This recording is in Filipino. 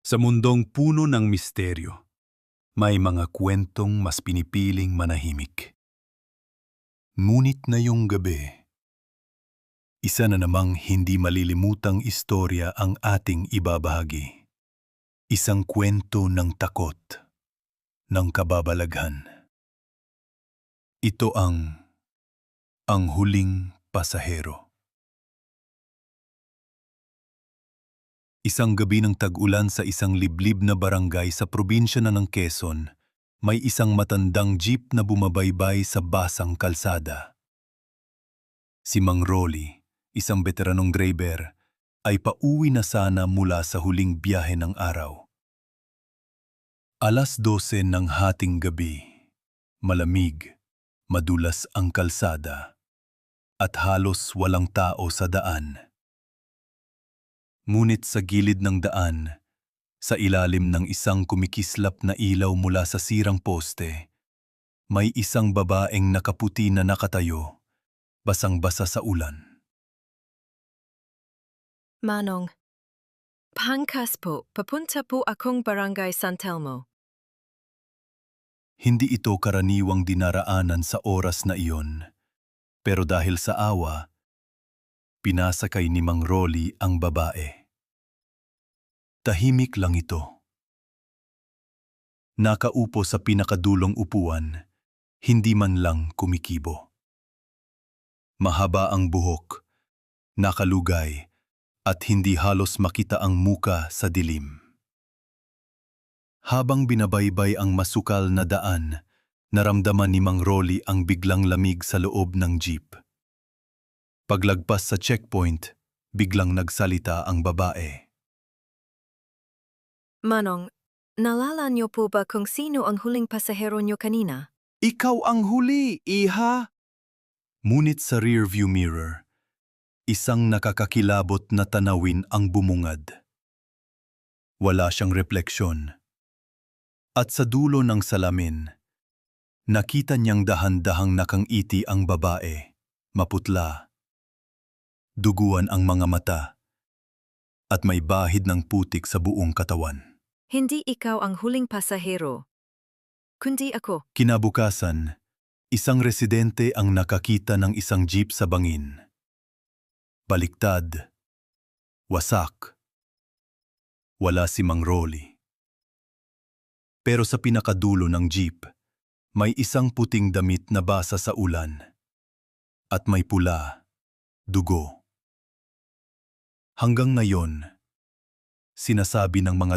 Sa mundong puno ng misteryo, may mga kwentong mas pinipiling manahimik. Ngunit ngayong gabi, isa na namang hindi malilimutang istorya ang ating ibabahagi. Isang kwento ng takot, ng kababalaghan. Ito ang Huling Pasahero. Isang gabi ng tag-ulan sa isang liblib na barangay sa probinsya na ng Quezon, may isang matandang jeep na bumabaybay sa basang kalsada. Si Mang Rolly, isang veteranong driver, ay pauwi na sana mula sa huling biyahe ng araw. 12:00 ng hating gabi, malamig, madulas ang kalsada, at halos walang tao sa daan. Ngunit sa gilid ng daan, sa ilalim ng isang kumikislap na ilaw mula sa sirang poste, may isang babaeng nakaputi na nakatayo, basang-basa sa ulan. Manong, pangkas po, papunta po akong Barangay San Telmo. Hindi ito karaniwang dinaraanan sa oras na iyon, pero dahil sa awa, pinasakay ni Mang Rolly ang babae. Tahimik lang ito. Nakaupo sa pinakadulong upuan, hindi man lang kumikibo. Mahaba ang buhok, nakalugay, at hindi halos makita ang muka sa dilim. Habang binabaybay ang masukal na daan, naramdaman ni Mang Rolly ang biglang lamig sa loob ng jeep. Paglagpas sa checkpoint, biglang nagsalita ang babae. Manong, nalala niyo po ba kung sino ang huling pasahero niyo kanina? Ikaw ang huli, iha! Ngunit sa rearview mirror, isang nakakakilabot na tanawin ang bumungad. Wala siyang refleksyon. At sa dulo ng salamin, nakita niyang dahan-dahang nakangiti ang babae, maputla. Duguan ang mga mata, at may bahid ng putik sa buong katawan. Hindi ikaw ang huling pasahero, kundi ako. Kinabukasan, isang residente ang nakakita ng isang jeep sa bangin. Baliktad, wasak, wala si Mang Rolly. Pero sa pinakadulo ng jeep, may isang puting damit na basa sa ulan. At may pula, dugo. Hanggang ngayon, sinasabi ng mga